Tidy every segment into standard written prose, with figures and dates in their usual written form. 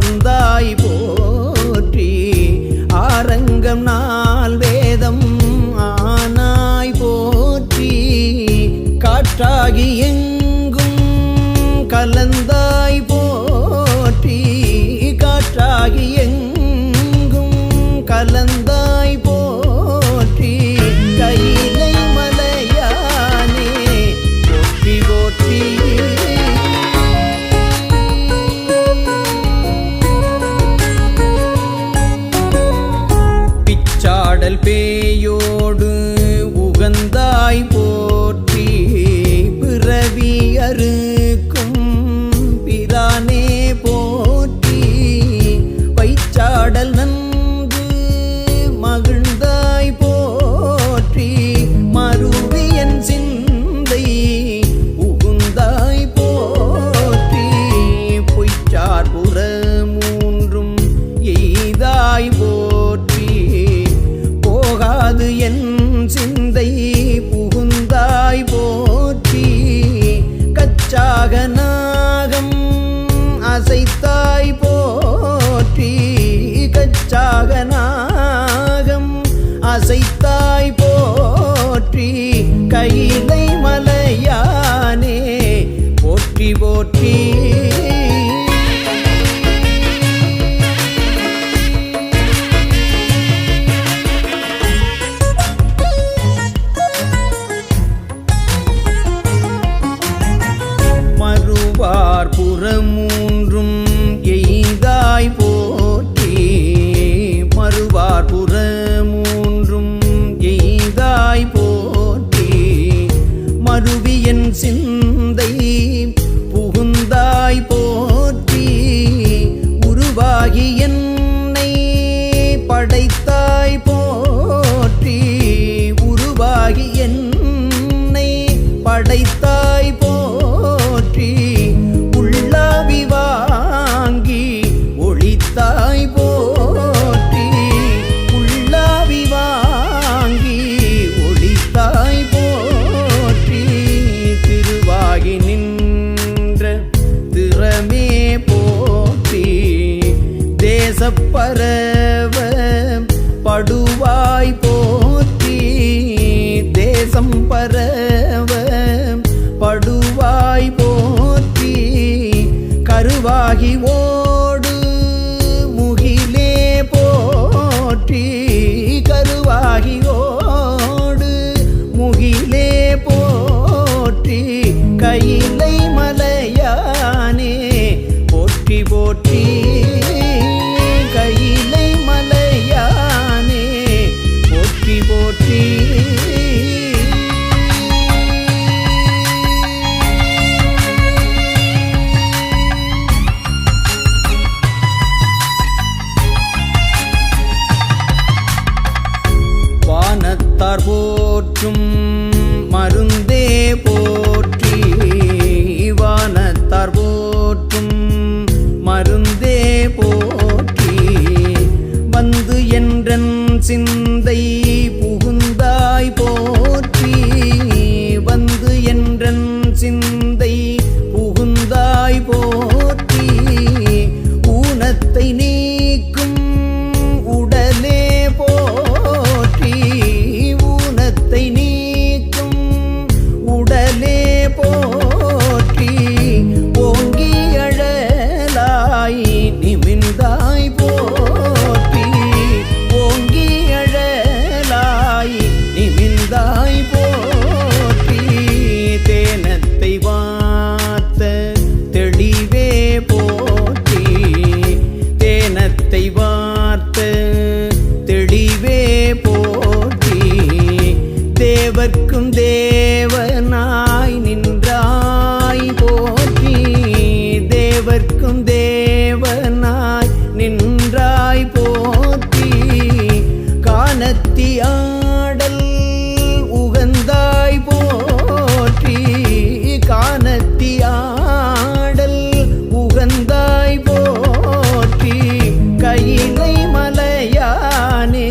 அமர்ந்தாய் போற்றி ஆரங்கம் நாள் வேதம் ஆனாய் போற்றி காற்றாகி எங்கும் கலந்தாய் போற்றி காற்றாகி எங்கும் கலந்தாய் போற்றி கைலை மலையானே போற்றி போற்றி பிச்சாடல் பேயோடு உகந்தாய் போற்றி பிறவி அறுக்கும் பிரானே போற்றி வைச்சாடல் நன்று மகிழ்ந்தாய் போற்றி மருவியன் சிந்தை உகுந்தாய் போற்றி பொய்ச்சார் புறமூன்றும் எய்தாய் போற்றி போகாது என் சிந்தை புகுந்தாய் போற்றி கச்சாக நாகம் அசைத்தாய் போற்றி கச்சாக நாகம் அசைத்தாய் போற்றி கைலை மலையானே போற்றி போற்றி மறுவார் புறமூன்றும் எய்தாய் போற்றி மறுவார் புறமூன்றும் எய்தாய் போற்றி மருவியன் சிந்தை புகுந்தாய் போற்றி உருவாகி என்னை படைத்தாய் போற்றி உருவாகி என்னை படைத்தாய் போற்றி உள்ளாவி வாங்கி ஒளித்தாய் போற்றி உள்ளாவி வாங்கி ஒளித்தாய் போற்றி திருவாகி நின்ற திறமே போற்றி தேசப்பரவ படுவாய் போற்றி தேசம் பரவ படுவாய் போற்றி கருவாகி ஓடு முகிலே போற்றி கருவாகி ஓடு முகிலே போற்றி கைலை மலையானே போற்றி போற்றி கைலை மலையானே போற்றி போற்றி வானத்தார் போற்றும் மருந்தே போற்றி வானத்தார் போற்றும் மருந்தே போற்றி வந்து என்றன் சிந்தை புகுந்தாய் போற்றி வந்து என்றன் சிந்தை புகுந்தாய் போற்றி ஊனத்தை நீக்கும் உடலே போற்றி ஊனத்தை நீக்கும் உடலே போற்றி ஓங்கி அழலாய் நிமிர்ந்தாய் போற்றி ஓங்கி அழலாய் நிமிர்ந்தாய் போற்றி தேனத்தை வார்த்த தெளிவே போற்றி தேனத்தை வார்த்த தெளிவே போற்றி தேவர்க்கும் தேவனாய் நின்றாய் போற்றி தேவர்க்கும் தேவனாய் நின்றாய் போற்றி கானத்தி ஆடல் உகந்தாய் போற்றி கானத்தி ஆடல் உகந்தாய் போற்றி கைலை மலையானே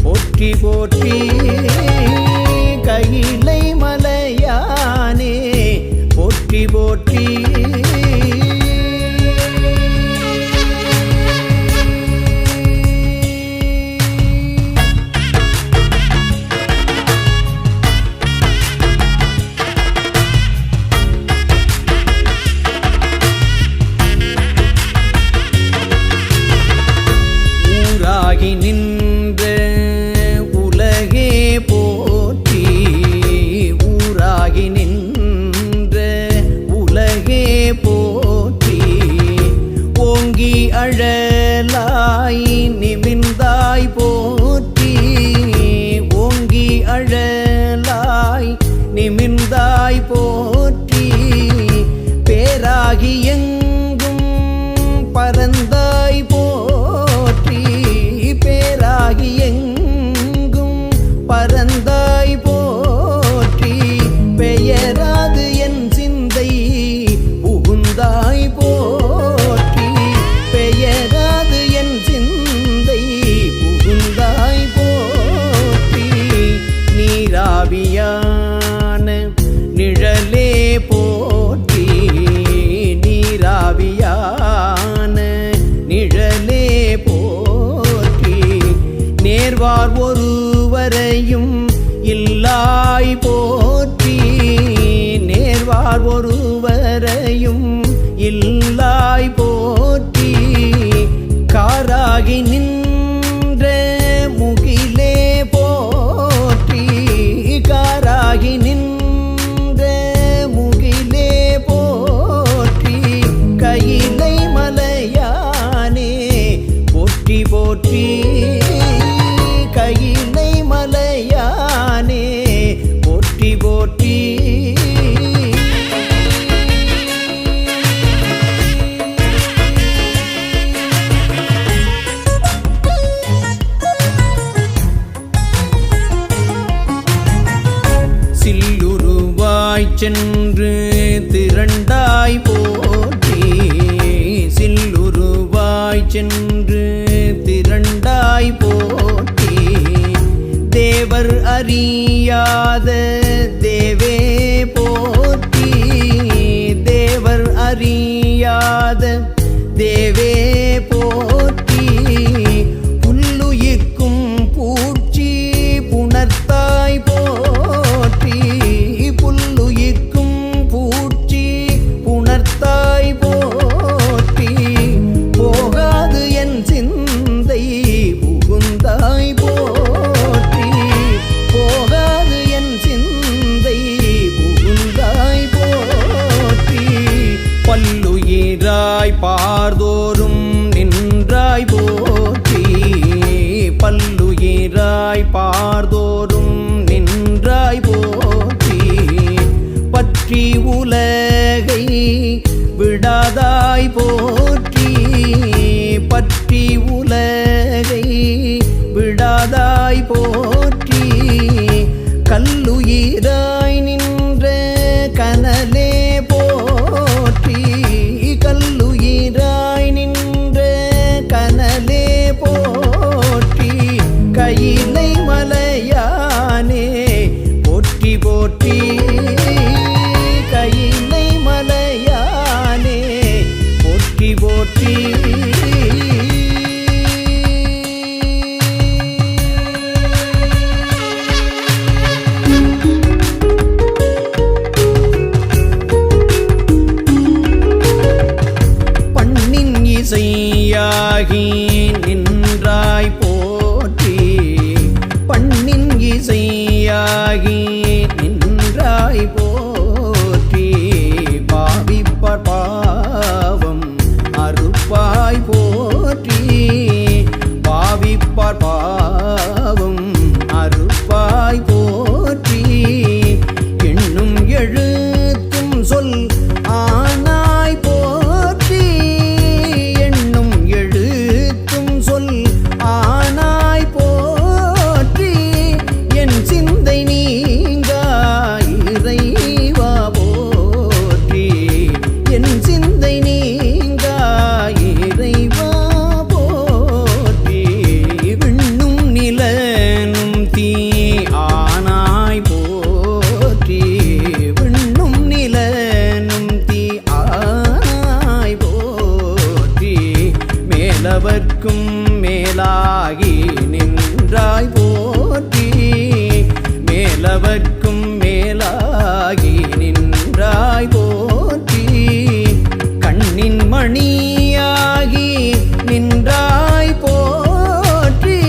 போற்றி போற்றி கைலை மலையானே போற்றி போற்றி ஊராகி நின்ற உலகே போற்றி ஊராகி நின்ற உலகே போற்றி ஓங்கி அழலாய் நிமிர்ந்தாய் போற்றி ஓங்கி அழலாய் நிமிர்ந்தாய் போற்றி பேராகி எங்கும் பரந்தாய் போற்றி பேராகி எங்கும் பரந்தாய் போற்றி பெயராது என் சிந்தை புகுந்தாய் போற்றி பெயராது என் சிந்தை புகுந்தாய் போற்றி நீராவியான நிழலே போற்றி நீராவியான நிழலே போற்றி நேர்வார் ஒருவரையும் இல்லாய் போற்றி நேர்வார் ஒருவரையும் இல்லாய் போற்றி காராகி நின்ற முகிலே போற்றி காராகி நின்ற முகிலே போற்றி கையிலை மலையானே போற்றி போற்றி கையிலை மலையானே போற்றி போற்றி சில்லுருவாய் சென்று திரண்டாய் போற்றி சில்லுருவாய் சென்று திரண்டாய் போற்றி தேவர் அறியாத தேவே போற்றி தேவர் அறியாத தேவே போற்றி புல்லுயிர்க்கும் பூச்சி புணர்த்தாய் போற்றி புல்லுயிர்க்கும் பூச்சி புணர்த்தாய் போற்றி போகாது என் சிந்தை புகுந்தாய் போற்றி போகாது என் சிந்தை புகுந்தாய் போற்றி பல்லுயிராய் பார்தோறும் நின்றாய் போற்றி பல்லுயிராய் பார்தோறும் நின்றாய் போற்றி பற்றி உலகை விடாதாய் போற்றி பற்றி உலகை விடாதாய் போற்றி கல்லுயிராய் நின்ற கனலே போற்றி கல்லுயிராய் நின்ற கனலே போற்றி கையிலை மலையானே போற்றி போற்றி கையிலை மலையானே போற்றி போற்றி பண்ணின் இசையாகி நின்றாய் போற்றி பண்ணின் இசையாகி நின்றாய் போற்றி பாவிப்பார் பாவம் அறுப்பாய் போற்றி பாவிப்பார் பாவம் அறுப்பாய் போற்றி எண்ணும் எழுத்தும் சொல் ஆனாய் போற்றி எண்ணும் எழுத்தும் சொல் ஆனாய் போற்றி என் சிந்தை நீங்கா இறைவா போற்றி என் சிந்தை நீங்கா இறைவா போற்றி விண்ணும் நிலனும் தீ ஆனாய் போற்றி விண்ணும் நிலனும் தீ ஆனாய் போற்றி மேலவர்க்கும் மேலாகி நின்றாய் போற்றி மேலவர்க்கும் மேலாகி நின்றாய் போற்றி கண்ணின் மணியாகி நின்றாய் போற்றி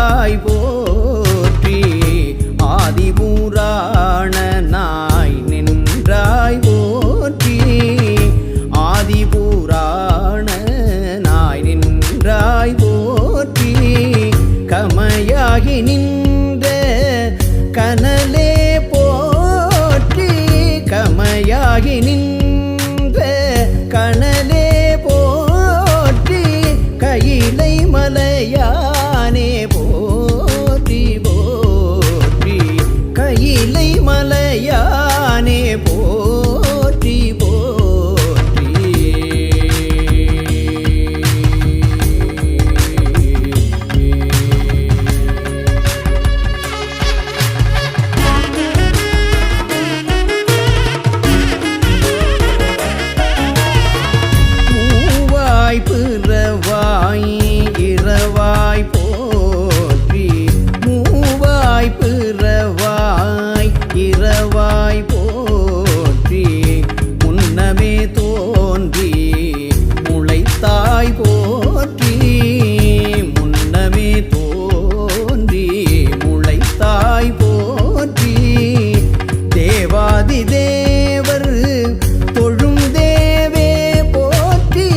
நின்றாய் போற்றி ஆதிபுராணனாய் நின்றாய் போற்றி ஆதிபுராணனாய் நின்றாய் போற்றி கமையாகி நின்ற கனலே போற்றி கமையாகி நின்ற கனலே போற்றி கையிலை மலையானே போற்றி போற்றி கையிலை மலையானே போற்றி போற்றி மூவாய் பிறவாய் இரவாய் போற்றி மூவாய் பிறவாய் இரவாய் போற்றி முன்னமே தோன்றி முளைத்தாய் போற்றி முன்னமே தோன்றி முளைத்தாய் போற்றி தேவாதி தேவர் தொழும் தேவே போற்றி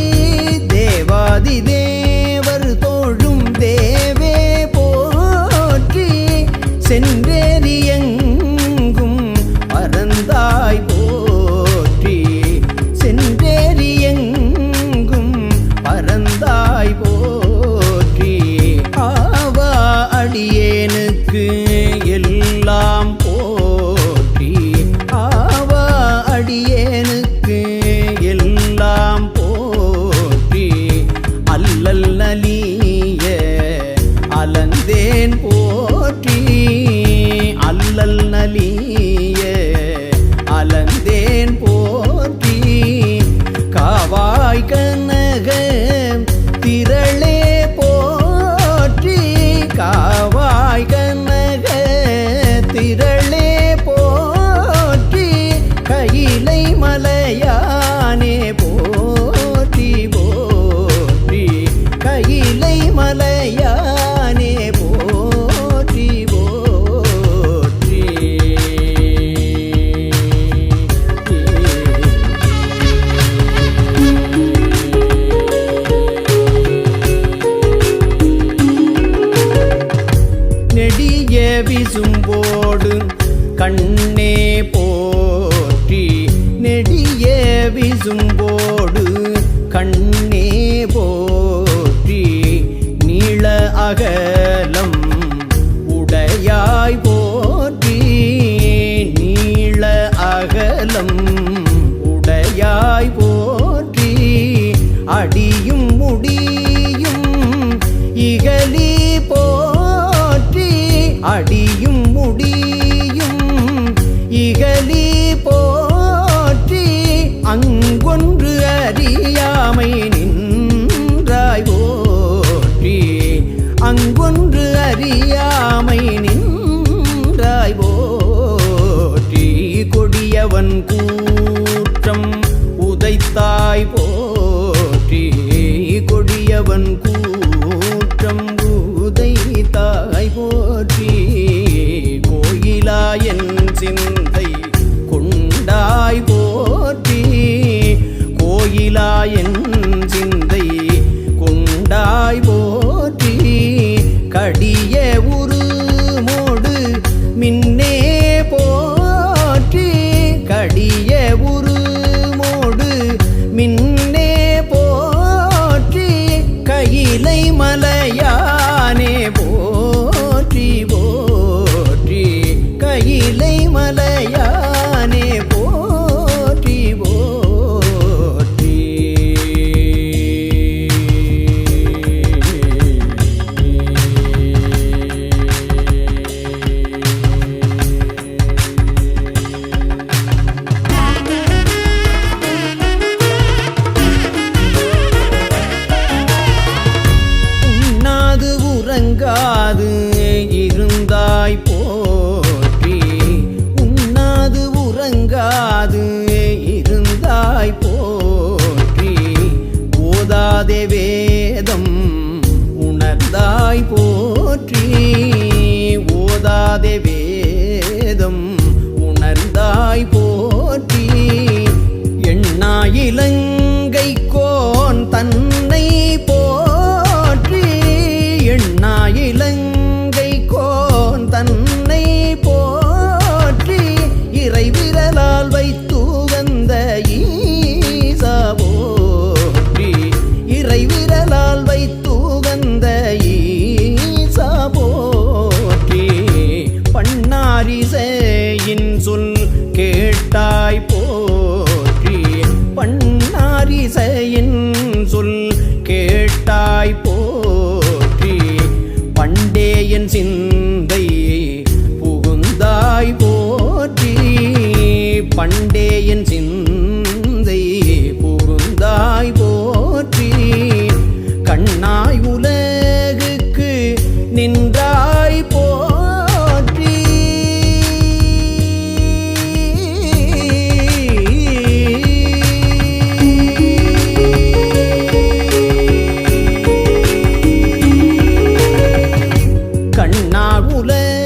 தேவாதி தேவர் தொழும் தேவே போற்றி சென்றேறி எங்கும் பரந்தாய் போற்றி சென்றேறி எங்கும் பரந்தாய் போற்றி ஆவா அடியேனுக்கு எல்லாம் போற்றி ஆவா அடியேனுக்கு எல்லாம் போற்றி அல்லல் நலிய அலந்தேன் போற்றி அல்லல் நலிய அலந்தேன் போற்றி காவாய் கனக திரளே போற்றி காவாய் கனக திரளே போற்றி கையிலை மலையானே போற்றி போற்றி கையிலை மலையானே போற்றி போற்றி நெடிய விசும்போடு கண்ணே போற்றி நெடிய விசும்போடு கண்ணே போற்றி நீள அகலம் உடையாய் போற்றி நீள அகலம் உடையாய் போற்றி அடியும் முடியும் இகலி போற்றி அடியும் முடியும் இகலி போற்றி அங்கொன்று அறியாமை நின்றாய் போற்றி அங்கொன்று அறியாமை நின்றாய் போற்றி கொடியவன் கூற்றம் உதைத்தாய் போற்றி கொடியவன் கூற்றம் உதைத்தாய் போற்றி கோயிலாயன் சிந்தை கொண்டாய் போற்றி கோயிலாயன் சிந்தை கொண்டாய் போற்றி கடிய உருமோடு மின்னே போற்றி கடிய உருமோடு மின்னே போற்றி கையிலை மலையானே போற்றி போற்றி கையிலை மலையானே போற்றி போற்றி உண்ணாது உறங்காது இருந்தாய் போற்றி உண்ணாது உறங்காது இருந்தாய் போற்றி ஓதாதே வேதம் உணர்ந்தாய் போற்றி உணராதே வேதம் உணர்ந்தாய் போற்றி எண்ணா இலங்கை கோன் தன்னை போற்றி எண்ணா இலங்கை கோன் தன்னை போற்றி இறைவிரலால் வைத்து வந்த ஈசா போற்றி இறைவிரலால் வைத்து வந்த ஈசா போற்றி பண்ணாரிசையின் சொல் கேட்டாய் போற்றி பண்ணாரிசையின் சொல் கேட்டாய் போற்றி பண்டே என் சிந்தை புகுந்தாய் போற்றி பண்டே என் சிந்தை புகுந்தாய் போற்றி கண்ணாய் உலகுக்கு நின்றாய் போற்றி கண்ணார் உலகுக்கு